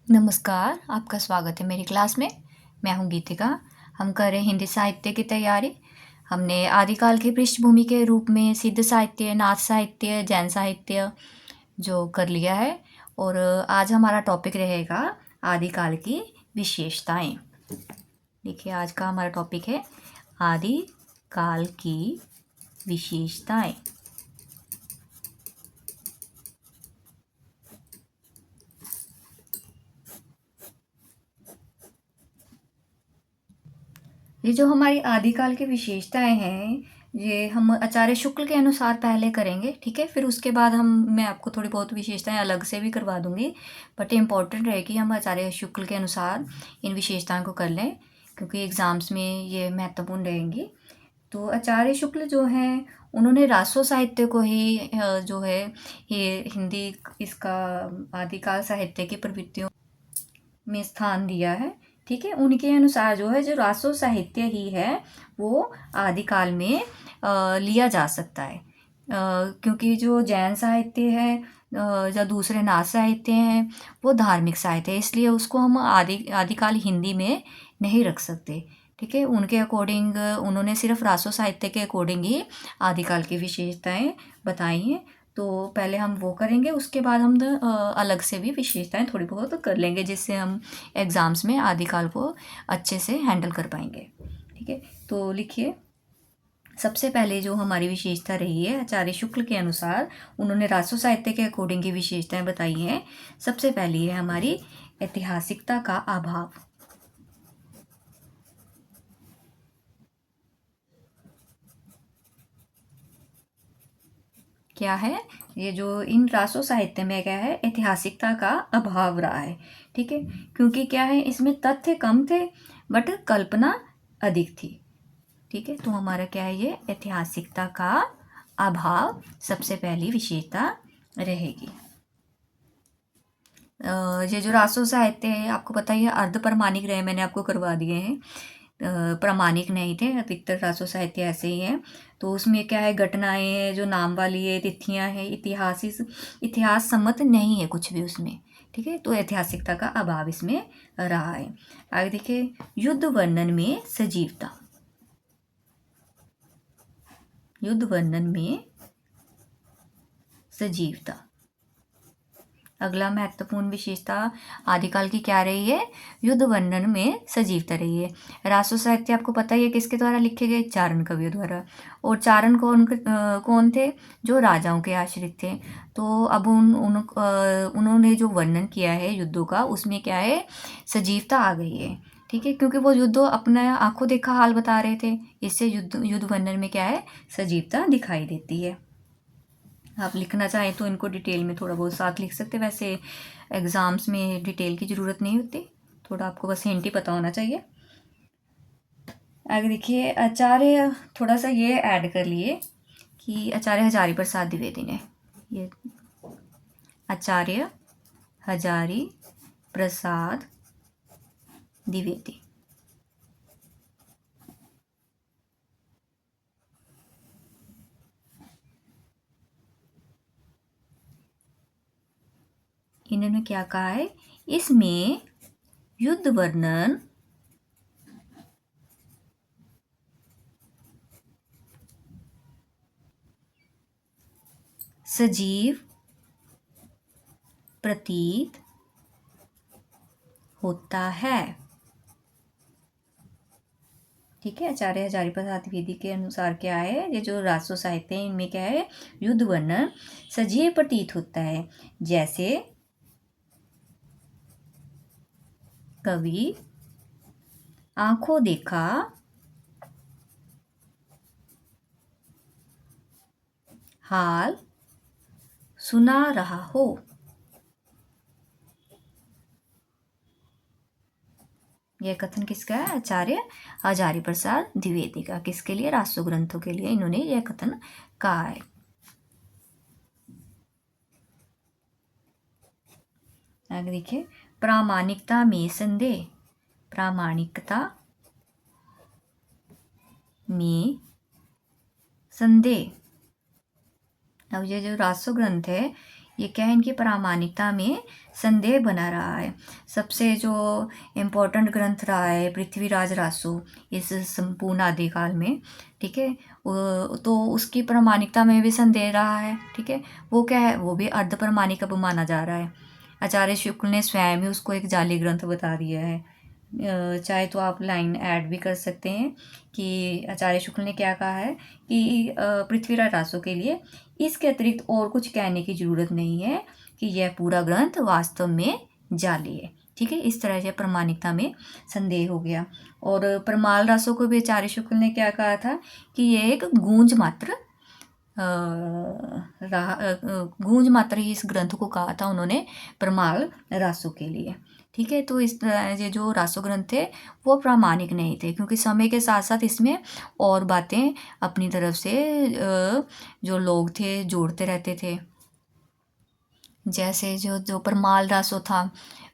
नमस्कार, आपका स्वागत है मेरी क्लास में। मैं हूँ गीतिका। हम कर रहे हैं हिंदी साहित्य की तैयारी। हमने आदिकाल की पृष्ठभूमि के रूप में सिद्ध साहित्य, नाथ साहित्य, जैन साहित्य जो कर लिया है। और आज हमारा टॉपिक रहेगा आदिकाल की विशेषताएं। देखिए, आज का हमारा टॉपिक है आदिकाल की विशेषताएं। ये जो हमारी आदिकाल की विशेषताएं हैं, ये हम आचार्य शुक्ल के अनुसार पहले करेंगे, ठीक है। फिर उसके बाद मैं आपको थोड़ी बहुत विशेषताएं अलग से भी करवा दूंगी, बट इम्पॉर्टेंट है कि हम आचार्य शुक्ल के अनुसार इन विशेषताओं को कर लें, क्योंकि एग्ज़ाम्स में ये महत्वपूर्ण रहेंगी। तो आचार्य शुक्ल जो हैं, उन्होंने रासो साहित्य को ही जो है ये हिंदी इसका आदिकाल साहित्य की प्रवृत्तियों में स्थान दिया है, ठीक है। उनके अनुसार जो है, जो रासो साहित्य ही है वो आदिकाल में लिया जा सकता है, क्योंकि जो जैन साहित्य है या दूसरे नाथ साहित्य हैं वो धार्मिक साहित्य है, इसलिए उसको हम आदिकाल हिंदी में नहीं रख सकते, ठीक है। उनके अकॉर्डिंग उन्होंने सिर्फ रासो साहित्य के अकॉर्डिंग ही आदिकाल की विशेषताएं बताई हैं। तो पहले हम वो करेंगे, उसके बाद हम अलग से भी विशेषताएं थोड़ी बहुत कर लेंगे, जिससे हम एग्ज़ाम्स में आदिकाल को अच्छे से हैंडल कर पाएंगे, ठीक है। तो लिखिए, सबसे पहले जो हमारी विशेषता रही है आचार्य शुक्ल के अनुसार, उन्होंने रासो साहित्य के अकॉर्डिंग की विशेषताएं बताई हैं। सबसे पहली है हमारी ऐतिहासिकता का अभाव। क्या है ये, जो इन रासो साहित्य में क्या है, ऐतिहासिकता का अभाव रहा है, ठीक है। क्योंकि क्या है, इसमें तथ्य कम थे बट कल्पना अधिक थी, ठीक है। तो हमारा क्या है, ये ऐतिहासिकता का अभाव सबसे पहली विशेषता रहेगी। ये जो रासो साहित्य है, आपको पता ही है, अर्ध प्रमाणिक रहे, मैंने आपको करवा दिए हैं। प्रामाणिक नहीं थे, अधिकतर रासो साहित्य ऐसे ही है। तो उसमें क्या है, घटनाएं हैं जो नाम वाली है, तिथियां हैं, इतिहास सम्मत नहीं है कुछ भी उसमें, ठीक है। तो ऐतिहासिकता का अभाव इसमें रहा है। आगे देखिए, युद्ध वर्णन में सजीवता। युद्ध वर्णन में सजीवता, अगला महत्वपूर्ण विशेषता आदिकाल की क्या रही है, युद्ध वर्णन में सजीवता रही है। रासो साहित्य आपको पता ही है किसके द्वारा लिखे गए, चारण कवियों द्वारा। और चारण कौन थे, जो राजाओं के आश्रित थे। तो अब उन्होंने जो वर्णन किया है युद्धों का, उसमें क्या है, सजीवता आ गई है, ठीक है। क्योंकि वो युद्ध अपने आंखों देखा हाल बता रहे थे, इससे युद्ध वर्णन में क्या है, सजीवता दिखाई देती है। आप लिखना चाहें तो इनको डिटेल में थोड़ा बहुत साथ लिख सकते, वैसे एग्ज़ाम्स में डिटेल की ज़रूरत नहीं होती, थोड़ा आपको बस हिंट ही पता होना चाहिए। आगे देखिए, आचार्य, थोड़ा सा ये ऐड कर लिए कि आचार्य हजारी प्रसाद द्विवेदी ने, ये आचार्य हजारी प्रसाद द्विवेदी, इन्होंने क्या कहा है, इसमें युद्ध वर्णन सजीव प्रतीत होता है, ठीक है। आचार्य हजारी प्रसाद द्विवेदी के अनुसार क्या है, ये जो रासो साहित्य है इनमें क्या है, युद्ध वर्णन सजीव प्रतीत होता है, जैसे कवि आंखों देखा हाल सुना रहा हो। यह कथन किसका है, आचार्य हजारी प्रसाद द्विवेदी का। किसके लिए, रासो ग्रंथों के लिए इन्होंने यह कथन कहा है। आगे देखिए, प्रामाणिकता में संदेह। प्रामाणिकता में संदेह। अब ये जो रासो ग्रंथ है, ये क्या है, इनकी प्रामाणिकता में संदेह बना रहा है। सबसे जो इम्पोर्टेंट ग्रंथ रहा है पृथ्वीराज रासो इस संपूर्ण आदिकाल में, ठीक है, तो उसकी प्रामाणिकता में भी संदेह रहा है, ठीक है। वो क्या है, वो भी अर्ध प्रामाणिक अब माना जा रहा है। आचार्य शुक्ल ने स्वयं ही उसको एक जाली ग्रंथ बता दिया है। चाहे तो आप लाइन ऐड भी कर सकते हैं कि आचार्य शुक्ल ने क्या कहा है कि पृथ्वीराज रासो के लिए इसके अतिरिक्त और कुछ कहने की जरूरत नहीं है कि यह पूरा ग्रंथ वास्तव में जाली है, ठीक है। इस तरह से प्रमाणिकता में संदेह हो गया। और परमाल रासो को भी आचार्य शुक्ल ने क्या कहा था कि यह एक गूंज मात्र गूंज मात्र ही इस ग्रंथ को कहा था उन्होंने परमाल रासो के लिए, ठीक है। तो इस तरह ये जो रासो ग्रंथ थे वो प्रामाणिक नहीं थे, क्योंकि समय के साथ साथ इसमें और बातें अपनी तरफ से जो लोग थे जोड़ते रहते थे। जैसे जो जो परमाल रासो था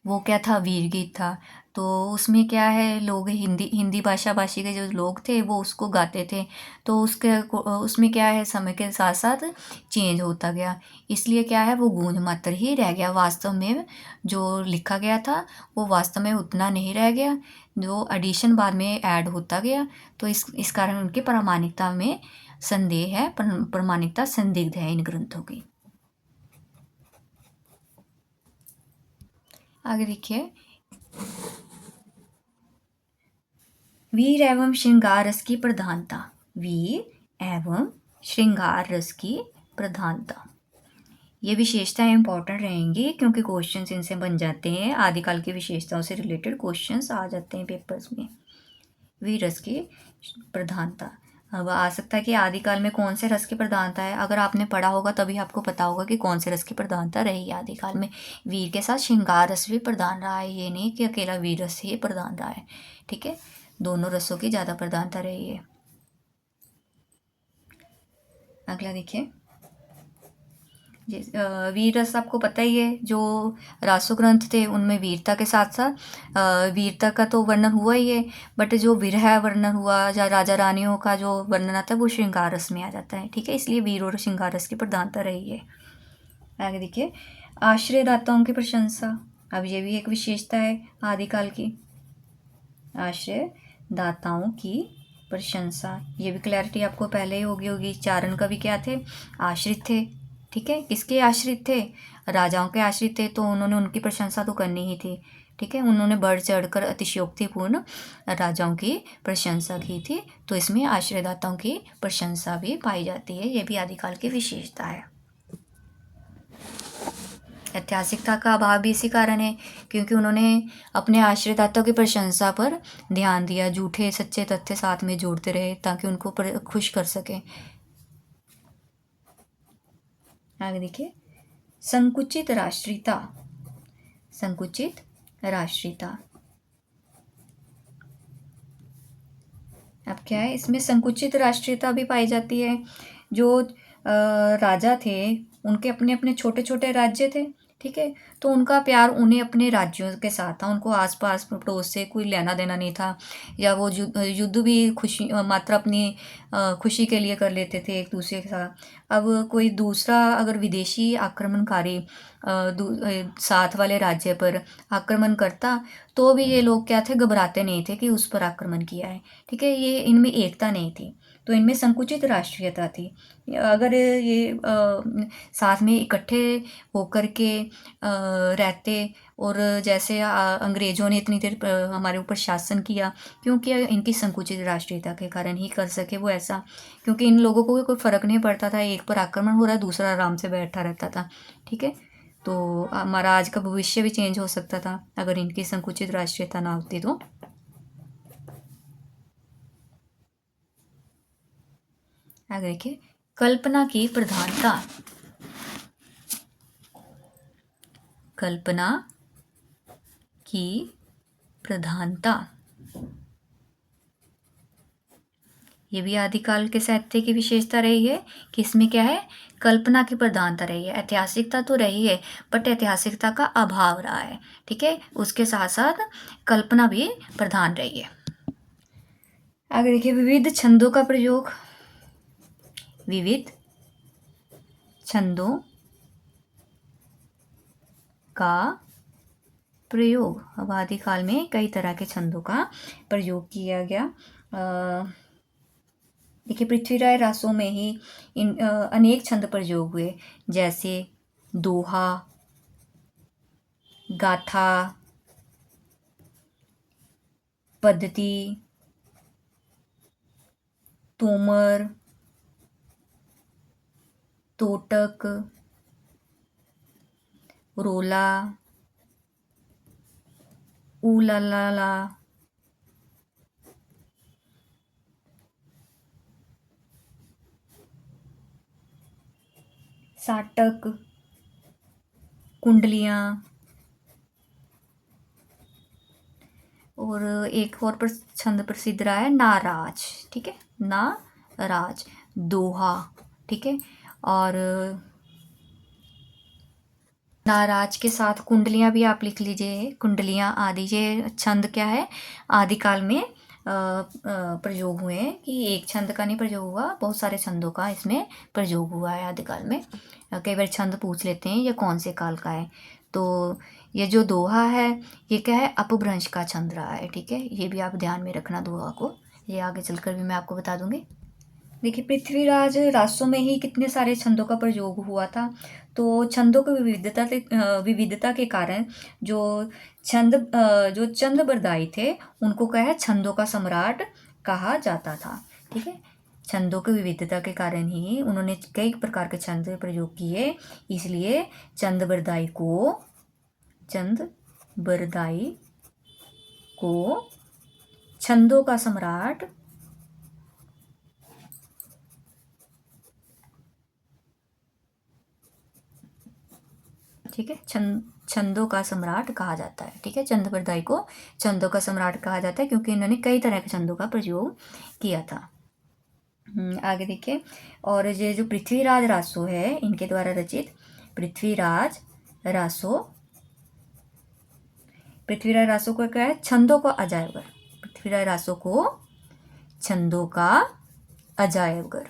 वो क्या था, वीर गीत था। तो उसमें क्या है, लोग हिंदी हिंदी भाषी के जो लोग थे वो उसको गाते थे। तो उसमें क्या है, समय के साथ साथ चेंज होता गया, इसलिए क्या है वो गूंज मात्र ही रह गया। वास्तव में जो लिखा गया था वो वास्तव में उतना नहीं रह गया, जो एडिशन बाद में ऐड होता गया। तो इस कारण उनकी प्रामाणिकता में संदेह है, प्रामाणिकता संदिग्ध है इन ग्रंथों की। आगे देखिए, वीर एवं श्रृंगार रस की प्रधानता। वीर एवं श्रृंगार रस की प्रधानता, ये विशेषताएं इंपॉर्टेंट रहेंगी क्योंकि क्वेश्चंस इनसे बन जाते हैं। आदिकाल की विशेषताओं से रिलेटेड क्वेश्चंस आ जाते हैं पेपर्स में। वीर रस की प्रधानता, अब आ सकता है कि आदिकाल में कौन से रस की प्रधानता है। अगर आपने पढ़ा होगा तभी आपको पता होगा कि कौन से रस की प्रधानता रही है आदिकाल में। वीर के साथ श्रृंगार रस भी प्रधान रहा है, ये नहीं कि अकेला वीर रस ही प्रधान रहा है, ठीक है। दोनों रसों की ज़्यादा प्रधानता रही है। अगला देखिए, वीर रस आपको पता ही है, जो रासो ग्रंथ थे उनमें वीरता के साथ साथ वीरता का तो वर्णन हुआ ही है, बट जो विरह वर्णन हुआ या राजा रानियों का जो वर्णन आता है वो श्रृंगार रस में आ जाता है, ठीक है। इसलिए वीर और श्रृंगार रस की प्रधानता रही है। आगे देखिए, आश्रयदाताओं की प्रशंसा, अब ये भी एक विशेषता है आदिकाल की। आश्रयदाताओं की प्रशंसा, ये भी क्लैरिटी आपको पहले ही होगी। चारण कवि क्या थे, आश्रित थे, ठीक है। किसके आश्रित थे, राजाओं के आश्रित थे, तो उन्होंने उनकी प्रशंसा तो करनी ही थी, ठीक है। उन्होंने बढ़ चढ़कर अतिशयोक्तिपूर्ण राजाओं की प्रशंसा की थी, तो इसमें आश्रयदाताओं की प्रशंसा भी पाई जाती है, ये भी आदिकाल की विशेषता है। ऐतिहासिकता का अभाव भी इसी कारण है, क्योंकि उन्होंने अपने आश्रयदाताओं की प्रशंसा पर ध्यान दिया, झूठे सच्चे तथ्य साथ में जोड़ते रहे ताकि उनको खुश कर सके। आगे देखिए, संकुचित राष्ट्रीयता। संकुचित राष्ट्रीयता, अब क्या है, इसमें संकुचित राष्ट्रीयता भी पाई जाती है। जो राजा थे उनके अपने अपने छोटे छोटे राज्य थे, ठीक है। तो उनका प्यार उन्हें अपने राज्यों के साथ था, उनको आसपास पड़ोस से कोई लेना देना नहीं था, या वो युद्ध भी खुशी मात्र अपनी खुशी के लिए कर लेते थे एक दूसरे के साथ। अब कोई दूसरा अगर विदेशी आक्रमणकारी साथ वाले राज्य पर आक्रमण करता तो भी ये लोग क्या थे, घबराते नहीं थे कि उस पर आक्रमण किया है, ठीक है। ये इनमें एकता नहीं थी, तो इनमें संकुचित राष्ट्रीयता थी। अगर ये साथ में इकट्ठे होकर के रहते, और जैसे अंग्रेज़ों ने इतनी देर हमारे ऊपर शासन किया, क्योंकि इनकी संकुचित राष्ट्रीयता के कारण ही कर सके वो ऐसा, क्योंकि इन लोगों को कोई फ़र्क नहीं पड़ता था, एक पर आक्रमण हो रहा है दूसरा आराम से बैठा रहता था, ठीक है। तो हमारा आज का भविष्य भी चेंज हो सकता था अगर इनकी संकुचित राष्ट्रीयता ना होती तो। आगे देखिए, कल्पना की प्रधानता। कल्पना की प्रधानता, ये भी आदिकाल के साहित्य की विशेषता रही है कि इसमें क्या है, कल्पना की प्रधानता रही है। ऐतिहासिकता तो रही है बट ऐतिहासिकता का अभाव रहा है, ठीक है। उसके साथ साथ कल्पना भी प्रधान रही है। आगे देखिए, विविध छंदों का प्रयोग। विविध छंदों का प्रयोग। अब आदिकाल में कई तरह के छंदों का प्रयोग किया गया। देखिए पृथ्वीराज रासों में ही अनेक छंद प्रयोग हुए, जैसे दोहा, गाथा, पद्धति, तोमर, तोटक, रोला, ऊलाला, साटक, कुंडलियाँ, और एक और छंद प्रसिद्ध रहा है नाराज। ठीक है, नाराज, दोहा। ठीक है, और नाराज के साथ कुंडलियाँ भी आप लिख लीजिए। कुंडलियाँ आदि ये छंद क्या है, आदिकाल में प्रयोग हुए हैं, कि एक छंद का नहीं प्रयोग हुआ, बहुत सारे छंदों का इसमें प्रयोग हुआ है आदिकाल में। कई बार छंद पूछ लेते हैं ये कौन से काल का है, तो ये जो दोहा है ये क्या है, अपभ्रंश का छंद रहा है। ठीक है, ये भी आप ध्यान में रखना दोहा को, ये आगे चलकर भी मैं आपको बता दूंगी। देखिए पृथ्वीराज रासों में ही कितने सारे छंदों का प्रयोग हुआ था। तो छंदों की विविधता के कारण जो चंद बरदाई थे उनको क्या है, छंदों का सम्राट कहा जाता था। ठीक है, छंदों की विविधता के कारण ही उन्होंने कई प्रकार के छंद प्रयोग किए, इसलिए चंद बरदाई को छंदों का सम्राट ठीक है, छंदों का सम्राट कहा जाता है। ठीक है, चंद बरदाई को छंदों का सम्राट कहा जाता है क्योंकि इन्होंने कई तरह के छंदों का प्रयोग किया था। आगे देखिए, और ये जो पृथ्वीराज रासो है इनके द्वारा रचित पृथ्वीराज रासो को क्या है, छंदों का अजायब घर। पृथ्वीराज रासो को छंदों का अजायब घर।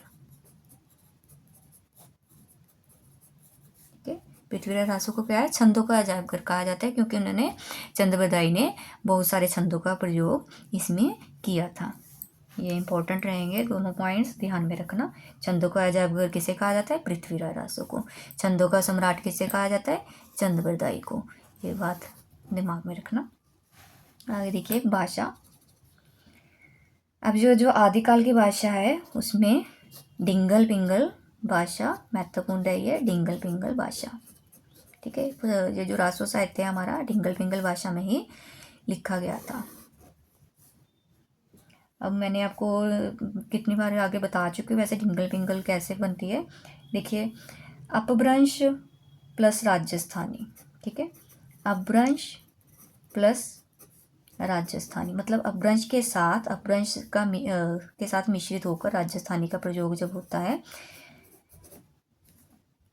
पृथ्वीराज रासो को क्या है, छंदों का अजायब घर कहा जाता है क्योंकि उन्होंने चंद बरदाई ने बहुत सारे छंदों का प्रयोग इसमें किया था। ये इंपॉर्टेंट रहेंगे दोनों पॉइंट्स, ध्यान में रखना। छंदों का अजायब घर किसे कहा जाता है, पृथ्वीराज रासो को। छंदों का सम्राट किसे कहा जाता है, चंद बरदाई को। ये बात दिमाग में रखना। आगे देखिए भाषा। अब जो आदिकाल की भाषा है उसमें डिंगल पिंगल भाषा महत्वपूर्ण रही है। डिंगल पिंगल भाषा, ठीक है, ये जो रासो साहित्य है हमारा डिंगल पिंगल भाषा में ही लिखा गया था। अब मैंने आपको कितनी बार आगे बता चुकी हूँ वैसे डिंगल पिंगल कैसे बनती है। देखिए अपभ्रंश प्लस राजस्थानी। ठीक है, अपभ्रंश प्लस राजस्थानी मतलब अपभ्रंश के साथ के साथ मिश्रित होकर राजस्थानी का प्रयोग जब होता है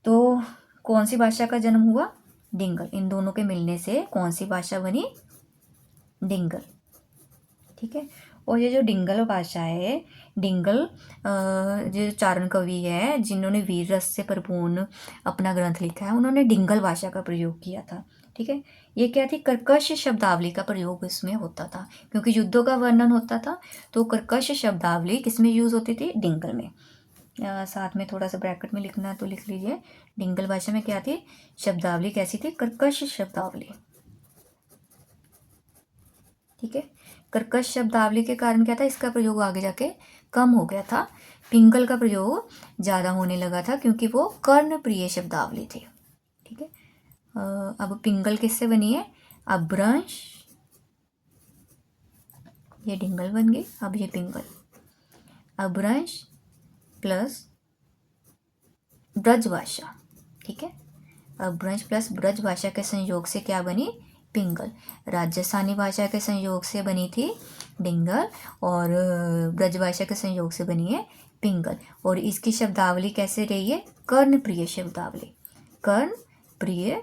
तो कौन सी भाषा का जन्म हुआ, डिंगल। इन दोनों के मिलने से कौन सी भाषा बनी, डिंगल। ठीक है, और ये जो डिंगल भाषा है, डिंगल जो चारण कवि है जिन्होंने वीर रस से परिपूर्ण अपना ग्रंथ लिखा है उन्होंने डिंगल भाषा का प्रयोग किया था। ठीक है, ये क्या थी, कर्कश शब्दावली का प्रयोग इसमें होता था क्योंकि युद्धों का वर्णन होता था तो कर्कश शब्दावली किसमें यूज होती थी, डिंगल में। साथ में थोड़ा सा ब्रैकेट में लिखना है तो लिख लीजिए, डिंगल भाषा में क्या थी, शब्दावली कैसी थी, कर्कश शब्दावली। ठीक है, कर्कश शब्दावली के कारण क्या था, इसका प्रयोग आगे जाके कम हो गया था। पिंगल का प्रयोग ज़्यादा होने लगा था क्योंकि वो कर्ण प्रिय शब्दावली थी। ठीक है, अब पिंगल किससे बनी है, अपभ्रंश, ये डिंगल बन गई, अब ये पिंगल, अपभ्रंश प्लस ब्रज भाषा। ठीक है, अपभ्रंश प्लस ब्रज भाषा के संयोग से क्या बनी, पिंगल। राजस्थानी भाषा के संयोग से बनी थी डिंगल और ब्रज भाषा के संयोग से बनी है पिंगल। और इसकी शब्दावली कैसे रही है, कर्ण प्रिय शब्दावली, कर्ण प्रिय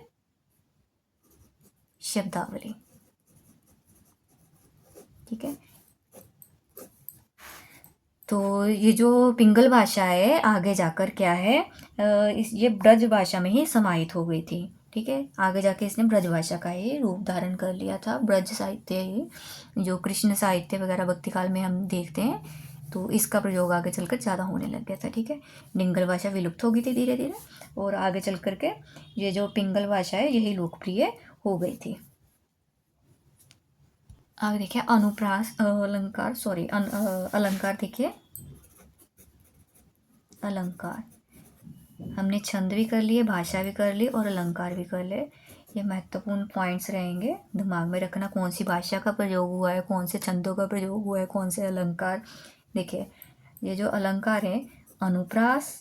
शब्दावली। ठीक है, तो ये जो पिंगल भाषा है आगे जाकर क्या है, ये ब्रज भाषा में ही समाहित हो गई थी। ठीक है। आगे जाके इसने ब्रजभाषा का ही रूप धारण कर लिया था। ब्रज साहित्य ही जो कृष्ण साहित्य वगैरह भक्ति काल में हम देखते हैं, तो इसका प्रयोग आगे चलकर ज़्यादा होने लग गया था। ठीक है, डिंगल भाषा विलुप्त हो गई थी धीरे धीरे, और आगे चल करके ये जो पिंगल भाषा है यही लोकप्रिय हो गई थी। आगे देखिए अनुप्रास अलंकार, सॉरी अलंकार। देखिए अलंकार, हमने छंद भी कर लिए, भाषा भी कर ली और अलंकार भी कर ले। ये महत्वपूर्ण पॉइंट्स रहेंगे, दिमाग में रखना कौन सी भाषा का प्रयोग हुआ है, कौन से छंदों का प्रयोग हुआ है, कौन से अलंकार। देखिए ये जो अलंकार है, अनुप्रास,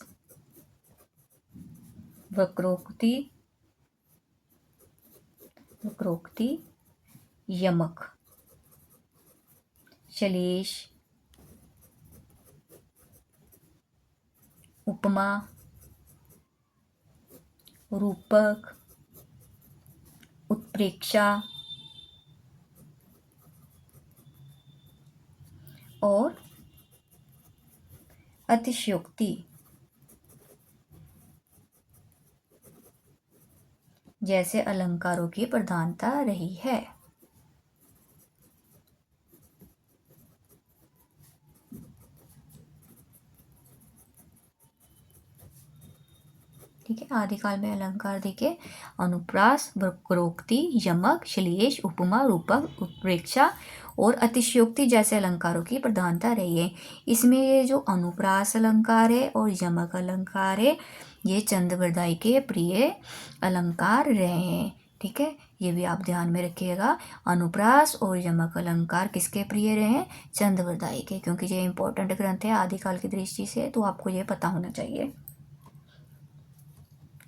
वक्रोक्ति, वक्रोक्ति, यमक, श्लेष, उपमा, रूपक, उत्प्रेक्षा और अतिशयोक्ति जैसे अलंकारों की प्रधानता रही है। ठीक है, आदिकाल में अलंकार देखिए अनुप्रास, वक्रोक्ति, यमक, श्लेष, उपमा, रूपक, उत्प्रेक्षा और अतिशयोक्ति जैसे अलंकारों की प्रधानता रही है। इसमें ये जो अनुप्रास अलंकार है और यमक अलंकार है, ये चंद्रवरदाई के प्रिय अलंकार रहे हैं। ठीक है, ये भी आप ध्यान में रखिएगा। अनुप्रास और यमक अलंकार किसके प्रिय रहे हैं? चंद्रवरदाई के, क्योंकि ये इंपॉर्टेंट ग्रंथ है आदिकाल की दृष्टि से, तो आपको ये पता होना चाहिए।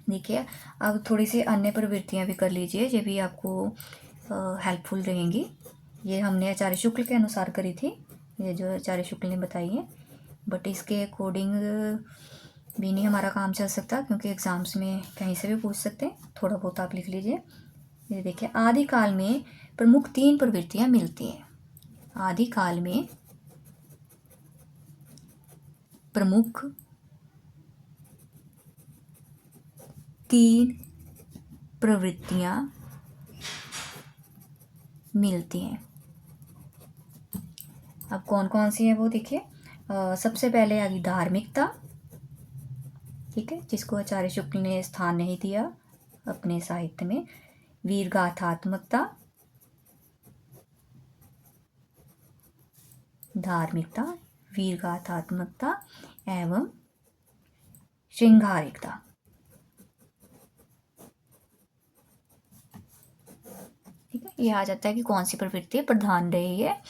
देखिए अब थोड़ी सी अन्य प्रवृत्तियां भी कर लीजिए, ये भी आपको हेल्पफुल रहेंगी। ये हमने आचार्य शुक्ल के अनुसार करी थी, ये जो आचार्य शुक्ल ने बताई है, बट इसके अकॉर्डिंग भी नहीं हमारा काम चल सकता, क्योंकि एग्ज़ाम्स में कहीं से भी पूछ सकते हैं। थोड़ा बहुत आप लिख लीजिए। ये देखिए आदिकाल में प्रमुख 3 प्रवृत्तियां मिलती हैं। आदिकाल में प्रमुख 3 प्रवृत्तियां मिलती हैं। अब कौन कौन सी है वो देखिए। सबसे पहले आ गई धार्मिकता, ठीक है, जिसको आचार्य शुक्ल ने स्थान नहीं दिया अपने साहित्य में। वीरगाथात्मकता, धार्मिकता, वीरगाथात्मकता एवं श्रृंगारिकता। ठीक है, ये आ जाता है कि कौन सी प्रवृत्ति प्रधान रही है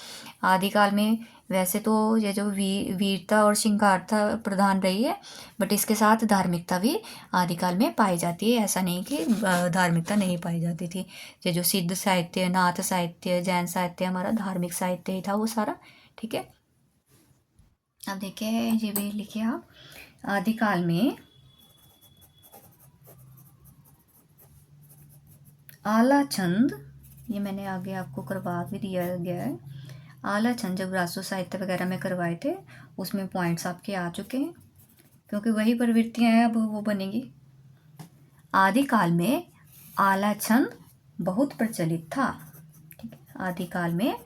आदिकाल में। वैसे तो ये जो वीरता और श्रृंगारता प्रधान रही है, बट इसके साथ धार्मिकता भी आदिकाल में पाई जाती है। ऐसा नहीं कि धार्मिकता नहीं पाई जाती थी। ये जो सिद्ध साहित्य, नाथ साहित्य, जैन साहित्य हमारा धार्मिक साहित्य ही था वो सारा। ठीक है, अब देखिए ये भी लिखिए आप। आदिकाल में आला छंद, ये मैंने आगे आपको करवा भी दिया गया है। आला छंद जब रासो साहित्य वगैरह में करवाए थे, उसमें पॉइंट्स आपके आ चुके हैं, क्योंकि वही प्रवृत्तियां हैं अब वो बनेंगी। आदिकाल में आला छंद बहुत प्रचलित था। ठीक है, आदिकाल में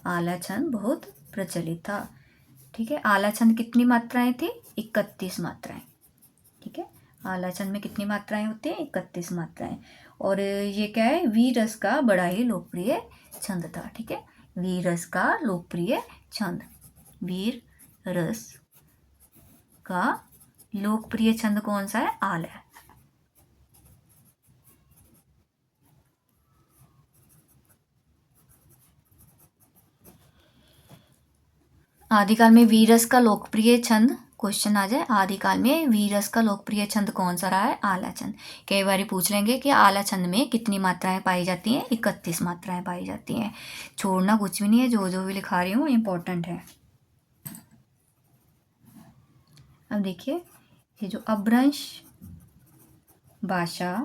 आला छंद बहुत प्रचलित था। ठीक है, आला छंद कितनी मात्राएं थी? 31 मात्राएं। ठीक है, आला छंद में कितनी मात्राएं होती हैं? 31 मात्राएं। और ये क्या है? वीर रस का बड़ा ही लोकप्रिय छंद था। ठीक है, वीर रस का लोकप्रिय छंद। वीर रस का लोकप्रिय छंद कौन सा है? आला। आदिकाल में वीरस का लोकप्रिय छंद, क्वेश्चन आ जाए, आदिकाल में वीरस का लोकप्रिय छंद कौन सा रहा है? आला छंद। कई बार पूछ लेंगे कि आला छंद में कितनी मात्राएं पाई जाती हैं? 31 मात्राएं पाई जाती हैं। छोड़ना कुछ भी नहीं है, जो जो भी लिखा रही हूँ इंपॉर्टेंट है। अब देखिए ये जो अपभ्रंश भाषा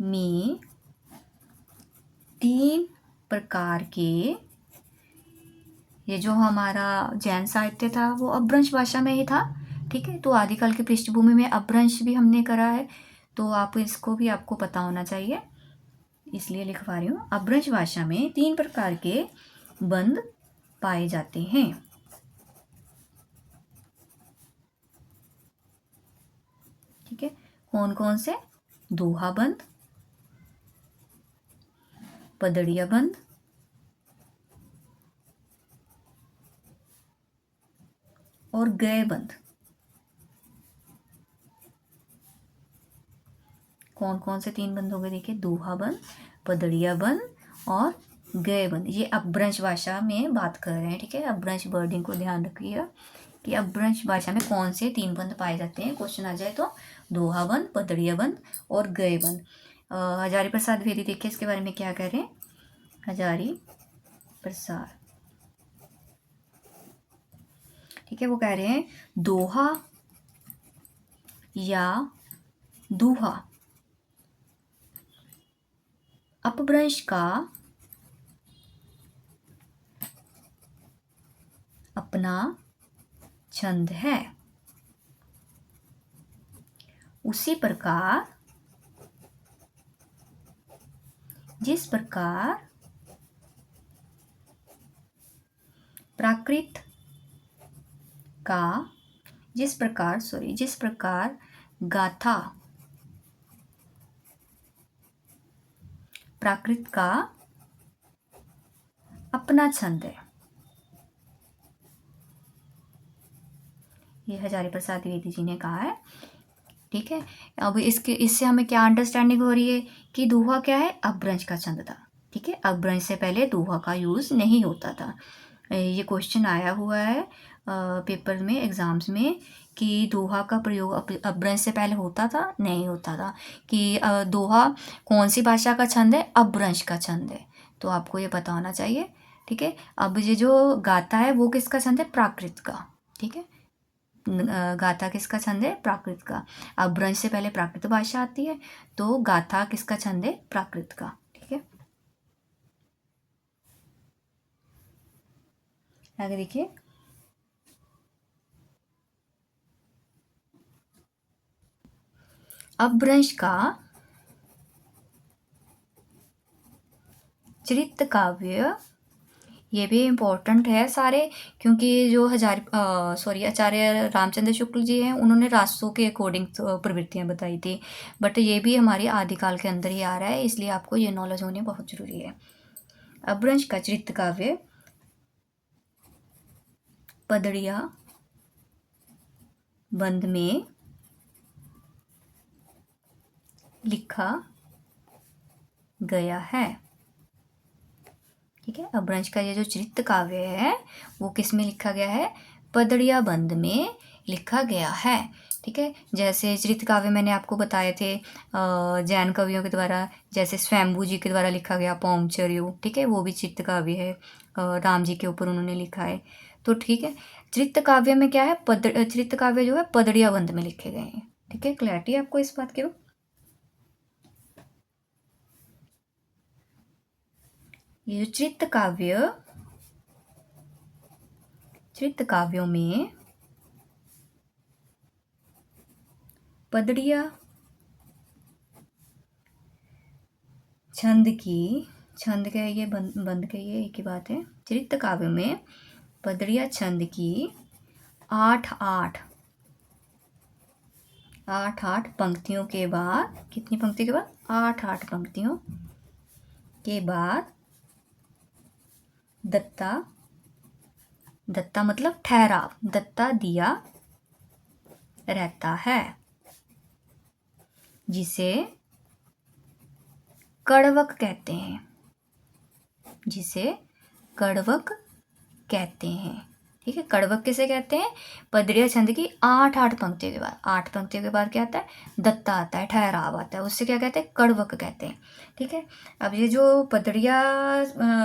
में 3 प्रकार के, ये जो हमारा जैन साहित्य था वो अपभ्रंश भाषा में ही था। ठीक है, तो आदिकाल की पृष्ठभूमि में अपभ्रंश भी हमने करा है, तो आप इसको भी आपको पता होना चाहिए, इसलिए लिखवा रही हूँ। अपभ्रंश भाषा में 3 प्रकार के बंध पाए जाते हैं। ठीक है, कौन कौन से? दोहा बंध, पदड़िया बंध और गय बंध। कौन कौन से 3 बंध हो गए? देखिए, दोहा बंध, पदड़िया बंध और गय बंध। ये अपभ्रंश भाषा में बात कर रहे हैं। ठीक है, अपभ्रंश वर्डिंग को ध्यान रखिएगा कि अपभ्रंश भाषा में कौन से 3 बंध पाए जाते हैं। क्वेश्चन आ जाए तो दोहा बंध, पदड़िया बंध और गय बंध। हजारी प्रसाद द्विवेदी देखिए इसके बारे में क्या कह रहे हैं। हजारी प्रसाद, ठीक है, वो कह रहे हैं दोहा या दूहा अपभ्रंश का अपना छंद है। उसी प्रकार जिस प्रकार प्राकृत का जिस प्रकार गाथा प्राकृत का अपना छंद है। ये हजारी प्रसाद द्विवेदी जी ने कहा है। ठीक है, अब इससे हमें क्या अंडरस्टैंडिंग हो रही है कि दोहा क्या है? अपभ्रंश का छंद था। ठीक है, अपभ्रंश से पहले दोहा का यूज नहीं होता था। ये क्वेश्चन आया हुआ है पेपर में, एग्जाम्स में, कि दोहा का प्रयोग अपभ्रंश से पहले होता था? नहीं होता था। कि दोहा कौन सी भाषा का छंद है? अपभ्रंश का छंद है। तो आपको ये पता होना चाहिए। ठीक है, अब ये जो गाथा है वो किसका छंद है? प्राकृत का। ठीक है, गाथा किसका छंद है? प्राकृत का। अपभ्रंश से पहले प्राकृत भाषा आती है, तो गाथा किसका छंद है? प्राकृत का। ठीक है, आगे देखिए, अपभ्रंश का चरित्र काव्य, ये भी इम्पोर्टेंट है सारे, क्योंकि जो आचार्य रामचंद्र शुक्ल जी हैं उन्होंने रासों के अकॉर्डिंग प्रवृत्तियां बताई थी, बट ये भी हमारे आदिकाल के अंदर ही आ रहा है, इसलिए आपको ये नॉलेज होनी बहुत जरूरी है। अपभ्रंश का चरित्र काव्य पदड़िया बंध में लिखा गया है। ठीक है, अपभ्रंश का ये जो चरित्र काव्य है वो किस में लिखा गया है? पदड़िया बंध में लिखा गया है। ठीक है, जैसे चरित्र काव्य मैंने आपको बताए थे जैन कवियों के द्वारा, जैसे स्वयंभू जी के द्वारा लिखा गया पौंचर्यु। ठीक है, वो भी चरित्र काव्य है, राम जी के ऊपर उन्होंने लिखा है। तो ठीक है, चरित्र काव्य में क्या है? चरित्र काव्य जो है पदड़िया बंध में लिखे गए हैं। ठीक है, क्लैरिटी आपको इस बात की? ये जो चरित्र काव्यों में पदड़िया छंद के ये बंद के ये एक ही बात है। चरित्र काव्य में पदड़िया छंद की 8-8 पंक्तियों के बाद, कितनी पंक्ति के बाद? 8-8 पंक्तियों के बाद दत्ता मतलब ठहराव, दत्ता दिया रहता है, जिसे कड़वक कहते हैं। ठीक है, कड़वक किसे कहते हैं? पदड़िया छंद की 8-8 पंक्तियों के बाद, 8 पंक्तियों के बाद क्या आता है? दत्ता आता है, ठहराव आता है, उससे क्या कहते हैं? कड़वक कहते हैं। ठीक है, अब ये जो पदड़िया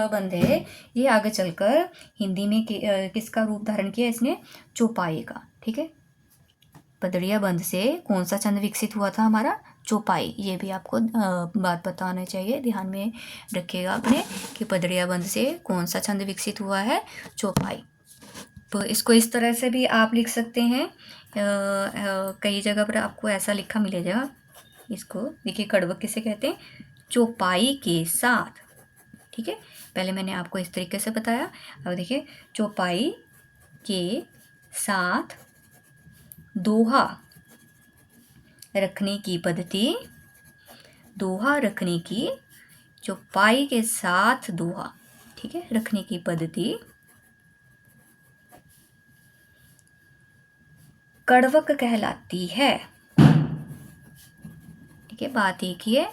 बंध है ये आगे चलकर हिंदी में किसका रूप धारण किया इसने? चौपाई का। ठीक है, पदड़िया बंध से कौन सा छंद विकसित हुआ था? हमारा चौपाई। ये भी आपको बात बताना चाहिए, ध्यान में रखिएगा अपने, कि पदड़िया बंध से कौन सा छंद विकसित हुआ है? चौपाई। तो इसको इस तरह से भी आप लिख सकते हैं, कई जगह पर आपको ऐसा लिखा मिलेगा इसको देखिए, कड़वक किसे कहते हैं? चौपाई के साथ। ठीक है, पहले मैंने आपको इस तरीके से बताया। अब देखिए, चौपाई के साथ दोहा रखने की पद्धति, दोहा रखने की, चौपाई के साथ दोहा, ठीक है, रखने की पद्धति कड़वक कहलाती है। ठीक है, बात एक ही है,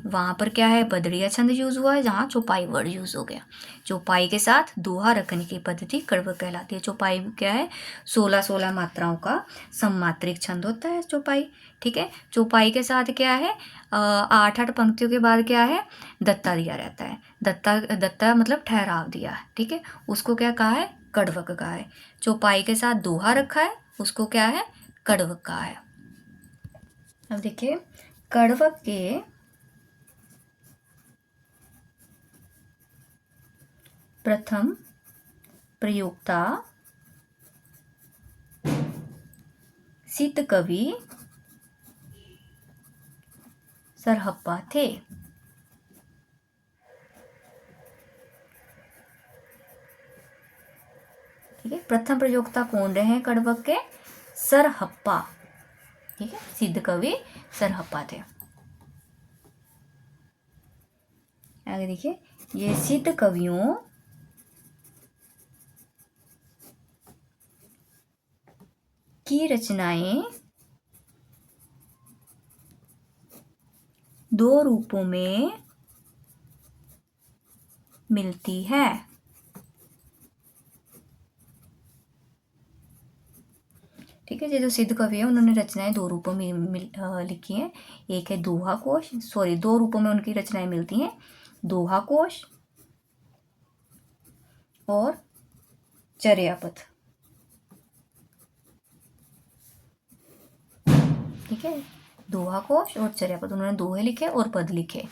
वहां पर क्या है, बदड़िया छंद यूज हुआ है, जहां चौपाई वर्ड यूज हो गया। चौपाई के साथ दोहा रखने की पद्धति कड़वक कहलाती है। चौपाई क्या है? 16-16 मात्राओं का सममात्रिक छंद होता है चौपाई। ठीक है, चौपाई के साथ क्या है, 8-8 पंक्तियों के बाद क्या है, दत्ता दिया रहता है। दत्ता, दत्ता मतलब ठहराव दिया है। ठीक है, उसको क्या कहा है? कड़वक कहा है। चौपाई के साथ दोहा रखा है, उसको क्या है? कड़वक कहा है। अब देखिए, कड़वक के प्रथम प्रयोक्ता सिद्ध कवि सरहप्पा थे। ठीक है, प्रथम प्रयोक्ता कौन रहे हैं कड़वक के? सरहप्पा। ठीक है, सिद्ध कवि सरहप्पा थे। आगे देखिए, ये सिद्ध कवियों की रचनाएं दो रूपों में मिलती है। ठीक है, ये जो सिद्ध कवि है उन्होंने रचनाएं दो रूपों में लिखी हैं। एक है दोहा कोश, सॉरी, दो रूपों में उनकी रचनाएं मिलती हैं, दोहा कोश और चर्यापद। ठीक है, दोहा कोश और चर्यापद, उन्होंने दोहे लिखे और पद लिखे।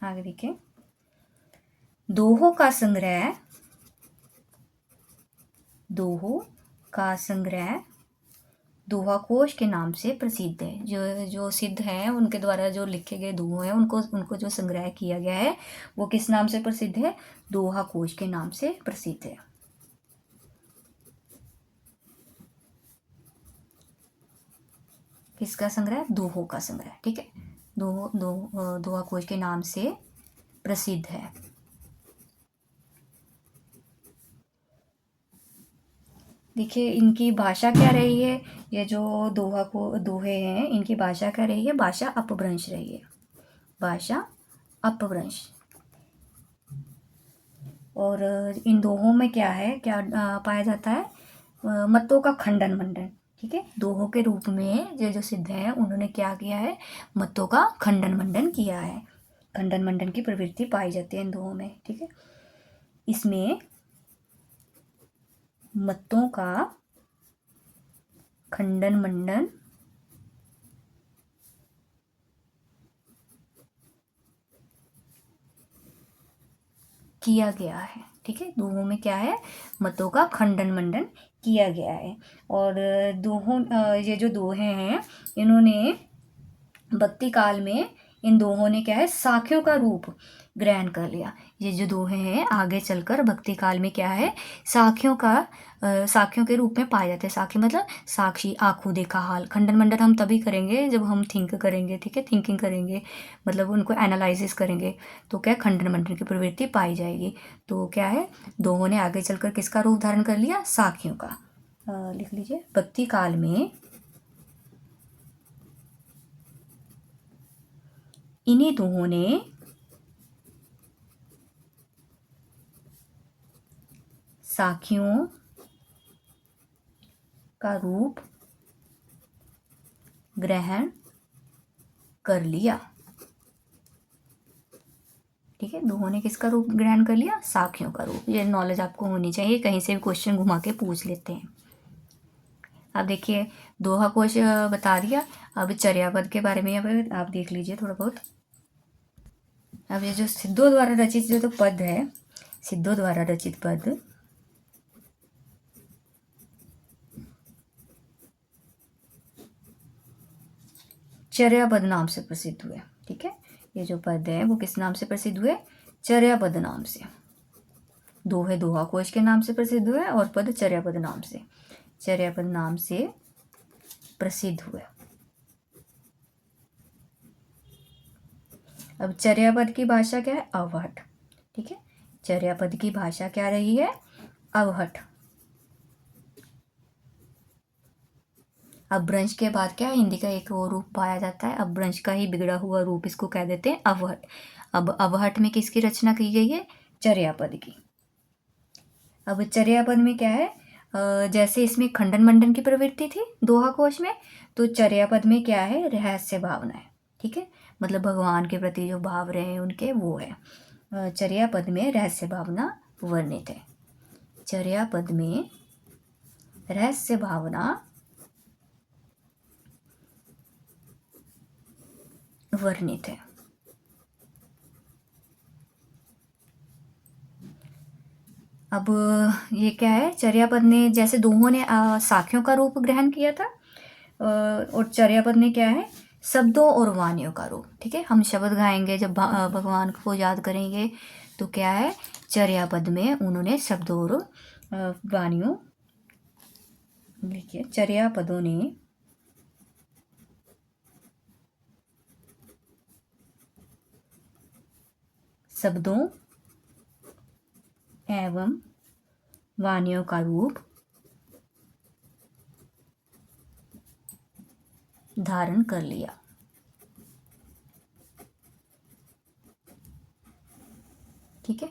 आगे देखिए, दोहों का संग्रह, दोहों का संग्रह दोहा कोश के नाम से प्रसिद्ध है। जो जो सिद्ध हैं उनके द्वारा जो लिखे गए दोहे हैं, उनको जो संग्रह किया गया है वो किस नाम से प्रसिद्ध है? दोहा कोश के नाम से प्रसिद्ध है। किसका संग्रह? दोहों का संग्रह। ठीक है, दोहा कोश के नाम से प्रसिद्ध है। देखिए, इनकी भाषा क्या रही है? ये जो दोहे हैं, इनकी भाषा क्या रही है? भाषा अपभ्रंश रही है, भाषा अपभ्रंश। और इन दोहों में क्या है, क्या पाया जाता है? मतों का खंडन मंडन। ठीक है, दोहों के रूप में ये जो सिद्ध है उन्होंने क्या किया है? मतों का खंडन मंडन किया है। खंडन मंडन की प्रवृत्ति पाई जाती है इन दोहों में। ठीक है, इसमें मतों का खंडन मंडन किया गया है। ठीक है, दोहों में क्या है? मतों का खंडन मंडन किया गया है। और दोहों, ये जो दोहे हैं इन्होंने भक्ति काल में, इन दोहों ने क्या है? साखियों का रूप ग्रहण कर लिया। ये जो दोहे हैं आगे चलकर भक्ति काल में क्या है? साखियों के रूप में पाए जाते हैं। साखी मतलब साक्षी, आंखों देखा हाल। खंडन मंडन हम तभी करेंगे जब हम थिंक करेंगे। ठीक है, थिंकिंग करेंगे, मतलब उनको एनालिसिस करेंगे, तो क्या खंडन मंडन की प्रवृत्ति पाई जाएगी। तो क्या है? दोहों ने आगे चलकर किसका रूप धारण कर लिया? साखियों का। लिख लीजिए, भक्ति काल में इन्हीं दोहों ने साखियों का रूप ग्रहण कर लिया। ठीक है, दोहों ने किसका रूप ग्रहण कर लिया? साखियों का रूप। ये नॉलेज आपको होनी चाहिए, कहीं से भी क्वेश्चन घुमा के पूछ लेते हैं। अब देखिए, दोहा कोश बता दिया, अब चर्यापद के बारे में अब आप देख लीजिए थोड़ा बहुत। अब ये जो सिद्धों द्वारा रचित जो तो पद है, सिद्धों द्वारा रचित पद, चर्यापद नाम से प्रसिद्ध हुए। ठीक है, ये जो पद है वो किस नाम से प्रसिद्ध हुए? चर्यापद नाम से। दोहे दोहा कोश के नाम से प्रसिद्ध हुए और पद चर्यापद नाम से, चर्यापद नाम से प्रसिद्ध हुए। अब चर्यापद की भाषा क्या है? अवहट। ठीक है, चर्यापद की भाषा क्या रही है? अवहट। अपभ्रंश के बाद क्या है? हिंदी का एक और रूप पाया जाता है, अपभ्रंश का ही बिगड़ा हुआ रूप इसको कह देते हैं अवहट। अब अवहट में किसकी रचना की गई है? चर्यापद की। अब चर्यापद में क्या है? जैसे इसमें खंडन मंडन की प्रवृत्ति थी दोहा कोश में, तो चर्यापद में क्या है? रहस्य भावना है। ठीक है, मतलब भगवान के प्रति जो भाव रहे हैं उनके, वो है। चर्यापद में रहस्य भावना वर्णित है। चर्यापद में रहस्य भावना वर्णित है। अब ये क्या है? चर्यापद ने, जैसे दोहों ने साखियों का रूप ग्रहण किया था, और चर्यापद ने क्या है? शब्दों और वाणियों का रूप। ठीक है, हम शब्द गाएंगे जब भगवान को याद करेंगे, तो क्या है? चर्यापद में उन्होंने शब्दों और वाणियों, देखिए चर्यापदों ने शब्दों एवं वाणियों का रूप धारण कर लिया। ठीक है,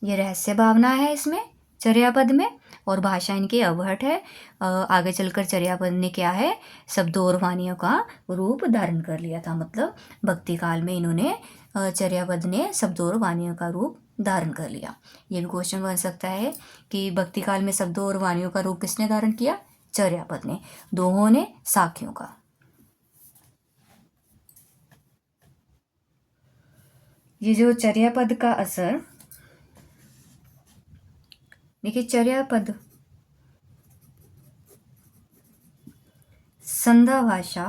ये रहस्य भावना है इसमें चर्यापद में, और भाषा इनकी अवहट है। आगे चलकर चर्यापद ने क्या है? शब्दों और वाणियों का रूप धारण कर लिया था, मतलब भक्ति काल में इन्होंने, चर्यापद ने शब्दों और वाणियों का रूप धारण कर लिया। ये भी क्वेश्चन बन सकता है कि भक्ति काल में शब्दों और वाणियों का रूप किसने धारण किया? चर्यापद ने। दोहों ने साखियों का। ये जो चर्यापद का असर, देखिए चर्यापद संध्या भाषा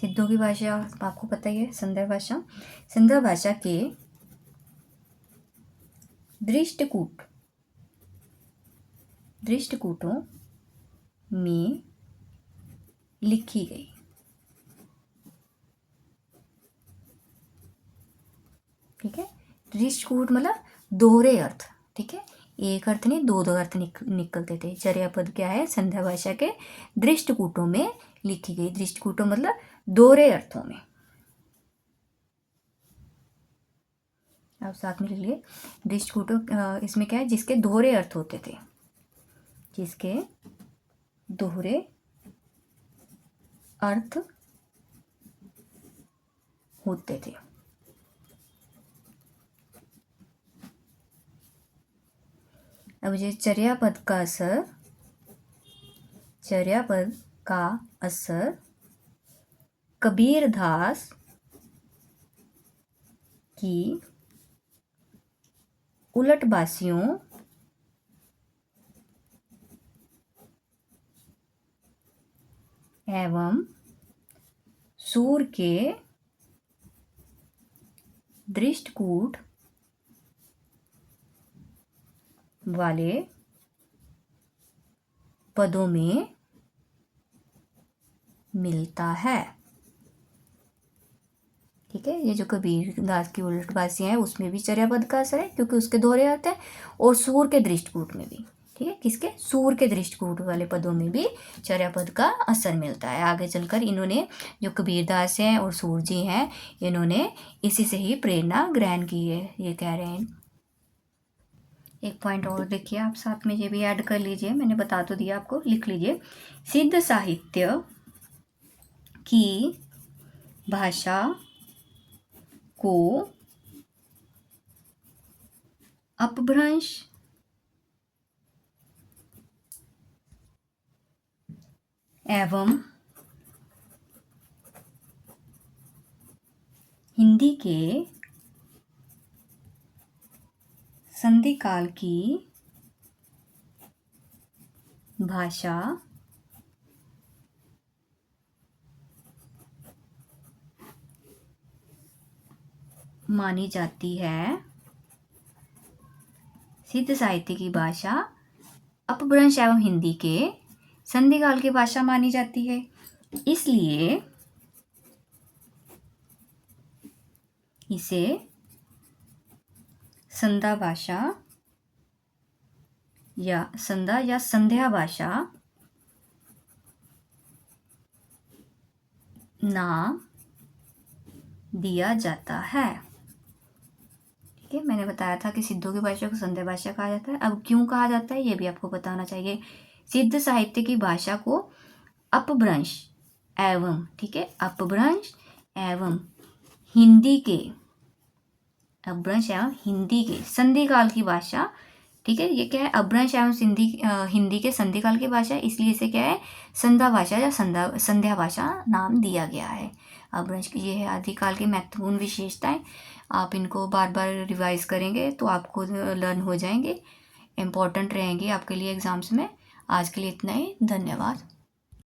सिद्धों की भाषा, आपको पता ही है संध्या भाषा। संध्या भाषा के दृष्टकूटों में लिखी गई। ठीक है, दृष्टकूट मतलब दोहरे अर्थ। ठीक है, एक अर्थ नहीं, दो दो अर्थ निकलते थे। चर्यापद क्या है? संध्या भाषा के दृष्टकूटों में लिखी गई। दृष्टकूटों मतलब दोहरे अर्थों में। आप साथ में लिख लिए, दृष्टकूटों इसमें क्या है? जिसके दोहरे अर्थ होते थे, जिसके दोहरे अर्थ होते थे। अब ये चर्यापद का असर कबीर दास की उलटबासियों एवं सूर के दृष्टकूट वाले पदों में मिलता है। ठीक है, ये जो कबीर दास की उलटबासियां हैं उसमें भी चर्यापद का असर है, क्योंकि उसके दोहरे अर्थ है, और सूर के दृष्टकूट में भी। ठीक है, किसके? सूर के दृष्टकूट वाले पदों में भी चर्यापद का असर मिलता है। आगे चलकर इन्होंने, जो कबीरदास हैं और सूर जी हैं, इन्होंने इसी से ही प्रेरणा ग्रहण की है, ये कह रहे हैं। एक पॉइंट और देखिए, आप साथ में ये भी ऐड कर लीजिए, मैंने बता तो दिया आपको, लिख लीजिए। सिद्ध साहित्य की भाषा को अपभ्रंश एवं हिंदी के संधि काल की भाषा मानी जाती है। सिद्ध साहित्य की भाषा अपभ्रंश एवं हिंदी के संधिकाल की भाषा मानी जाती है। इसलिए इसे संधा भाषा या संध्या भाषा नाम दिया जाता है। ठीक है, मैंने बताया था कि सिद्धों की भाषा को संध्या भाषा कहा जाता है। अब क्यों कहा जाता है ये भी आपको बताना चाहिए। सिद्ध साहित्य की भाषा को अपभ्रंश एवं, ठीक है, अपभ्रंश एवं हिंदी के, अपभ्रंश एवं हिंदी के संधिकाल की भाषा, ठीक है, ये क्या है, अपभ्रंश एवं हिंदी के संधिकाल की भाषा, इसलिए इसे क्या है, संध्या भाषा या संध्या भाषा नाम दिया गया है। अपभ्रंश की ये है आदिकाल की महत्वपूर्ण विशेषताएं। आप इनको बार बार रिवाइज करेंगे तो आपको लर्न हो जाएंगे, इम्पोर्टेंट रहेंगे आपके लिए एग्जाम्स में। आज के लिए इतना ही, धन्यवाद।